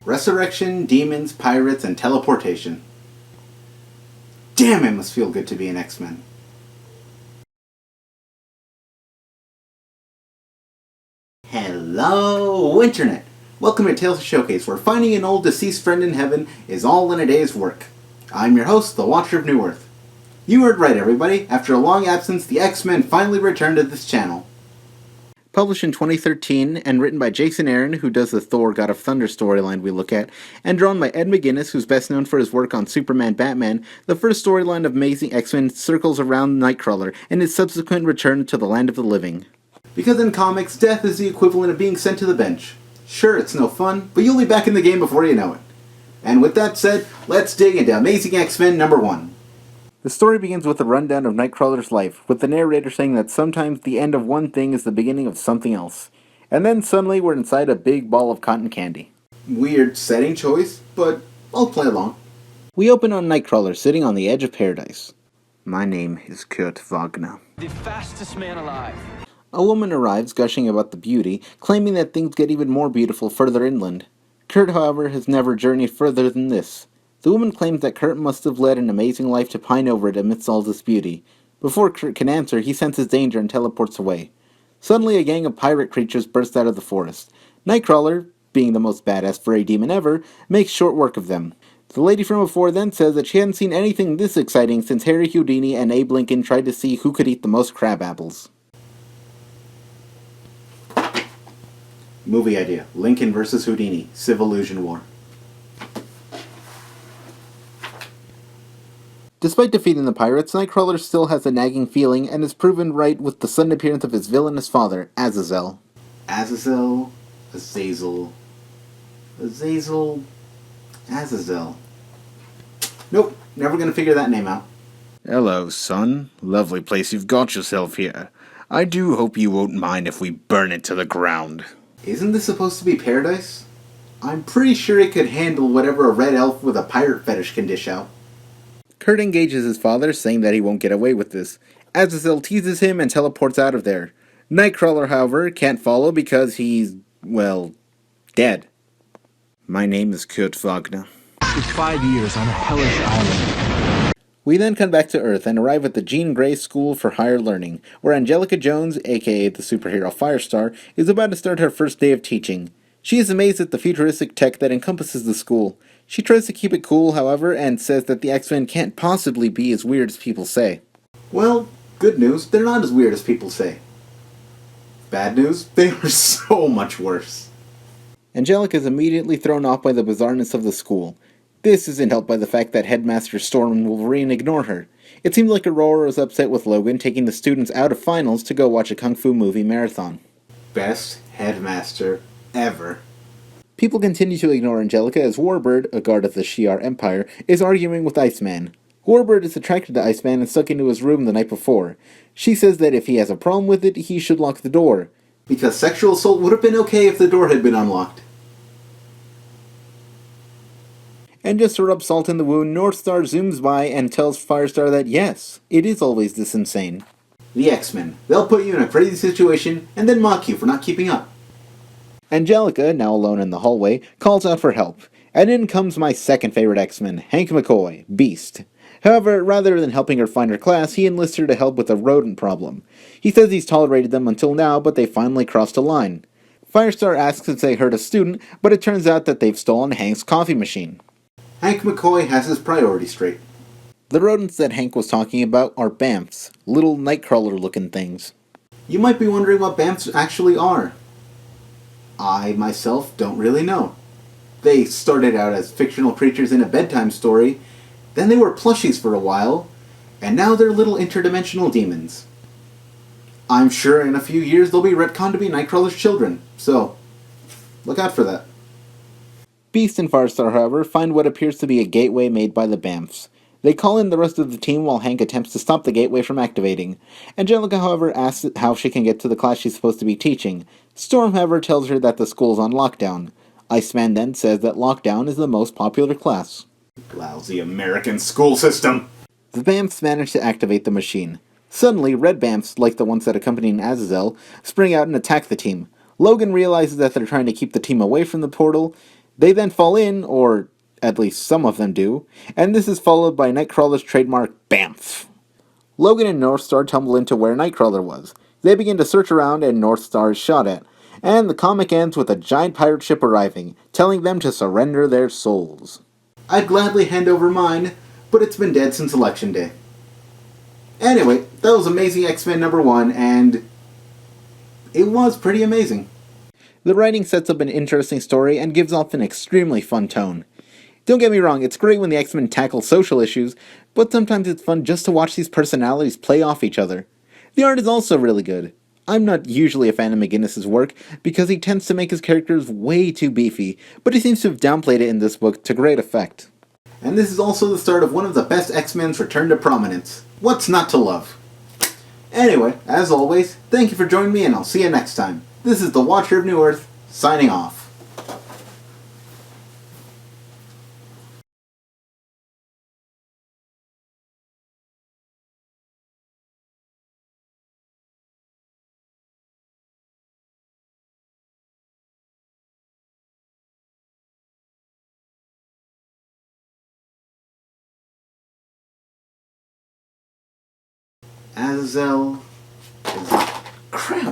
Resurrection, demons, pirates, and teleportation. Damn, it must feel good to be an X-Men. Hello, Internet! Welcome to Tales of Showcase, where finding an old deceased friend in heaven is all in a day's work. I'm your host, the Watcher of New Earth. You heard right, everybody. After a long absence, the X-Men finally returned to this channel. Published in 2013 and written by Jason Aaron, who does the Thor God of Thunder storyline we look at, and drawn by Ed McGuinness, who's best known for his work on Superman Batman, the first storyline of Amazing X-Men circles around Nightcrawler and his subsequent return to the land of the living. Because in comics, death is the equivalent of being sent to the bench. Sure, it's no fun, but you'll be back in the game before you know it. And with that said, let's dig into Amazing X-Men number 1. The story begins with a rundown of Nightcrawler's life, with the narrator saying that sometimes the end of one thing is the beginning of something else. And then suddenly we're inside a big ball of cotton candy. Weird setting choice, but I'll play along. We open on Nightcrawler sitting on the edge of paradise. My name is Kurt Wagner. The fastest man alive. A woman arrives gushing about the beauty, claiming that things get even more beautiful further inland. Kurt, however, has never journeyed further than this. The woman claims that Kurt must have led an amazing life to pine over it amidst all this beauty. Before Kurt can answer, he senses danger and teleports away. Suddenly, a gang of pirate creatures burst out of the forest. Nightcrawler, being the most badass furry demon ever, makes short work of them. The lady from before then says that she hadn't seen anything this exciting since Harry Houdini and Abe Lincoln tried to see who could eat the most crab apples. Movie idea: Lincoln vs. Houdini, Civillusion War. Despite defeating the pirates, Nightcrawler still has a nagging feeling and is proven right with the sudden appearance of his villainous father, Azazel. Azazel. Nope, never gonna figure that name out. Hello, son. Lovely place you've got yourself here. I do hope you won't mind if we burn it to the ground. Isn't this supposed to be paradise? I'm pretty sure it could handle whatever a red elf with a pirate fetish can dish out. Kurt engages his father, saying that he won't get away with this. Azazel teases him and teleports out of there. Nightcrawler, however, can't follow because he's, well, dead. My name is Kurt Wagner. It's 5 years on a hellish island. We then come back to Earth and arrive at the Jean Grey School for Higher Learning, where Angelica Jones, aka the superhero Firestar, is about to start her first day of teaching. She is amazed at the futuristic tech that encompasses the school. She tries to keep it cool, however, and says that the X-Men can't possibly be as weird as people say. Well, good news, they're not as weird as people say. Bad news, they are so much worse. Angelica is immediately thrown off by the bizarreness of the school. This isn't helped by the fact that Headmaster Storm and Wolverine ignore her. It seems like Aurora was upset with Logan taking the students out of finals to go watch a kung fu movie marathon. Best headmaster ever. People continue to ignore Angelica as Warbird, a guard of the Shi'ar Empire, is arguing with Iceman. Warbird is attracted to Iceman and stuck into his room the night before. She says that if he has a problem with it, he should lock the door. Because sexual assault would have been okay if the door had been unlocked. And just to rub salt in the wound, Northstar zooms by and tells Firestar that yes, it is always this insane. The X-Men. They'll put you in a crazy situation and then mock you for not keeping up. Angelica, now alone in the hallway, calls out for help. And in comes my second favorite X-Men, Hank McCoy, Beast. However, rather than helping her find her class, he enlists her to help with a rodent problem. He says he's tolerated them until now, but they finally crossed a line. Firestar asks if they hurt a student, but it turns out that they've stolen Hank's coffee machine. Hank McCoy has his priorities straight. The rodents that Hank was talking about are Bamfs, little Nightcrawler-looking things. You might be wondering what Bamfs actually are. I, myself, don't really know. They started out as fictional creatures in a bedtime story, then they were plushies for a while, and now they're little interdimensional demons. I'm sure in a few years they'll be retconned to be Nightcrawler's children, so look out for that. Beast and Firestar, however, find what appears to be a gateway made by the Bamfs. They call in the rest of the team while Hank attempts to stop the gateway from activating. Angelica, however, asks how she can get to the class she's supposed to be teaching. Storm, however, tells her that the school's on lockdown. Iceman then says that lockdown is the most popular class. Lousy American school system! The Bamfs manage to activate the machine. Suddenly, red Bamfs, like the ones that accompany Azazel, spring out and attack the team. Logan realizes that they're trying to keep the team away from the portal. They then fall in, or at least some of them do, and this is followed by Nightcrawler's trademark BAMF. Logan and Northstar tumble into where Nightcrawler was. They begin to search around and Northstar is shot at, and the comic ends with a giant pirate ship arriving, telling them to surrender their souls. I'd gladly hand over mine, but it's been dead since Election Day. Anyway, that was Amazing X-Men #1, and it was pretty amazing. The writing sets up an interesting story and gives off an extremely fun tone. Don't get me wrong, it's great when the X-Men tackle social issues, but sometimes it's fun just to watch these personalities play off each other. The art is also really good. I'm not usually a fan of McGinnis's work because he tends to make his characters way too beefy, but he seems to have downplayed it in this book to great effect. And this is also the start of one of the best X-Men's return to prominence. What's not to love? Anyway, as always, thank you for joining me and I'll see you next time. This is the Watcher of New Earth, signing off. Azazel is crap.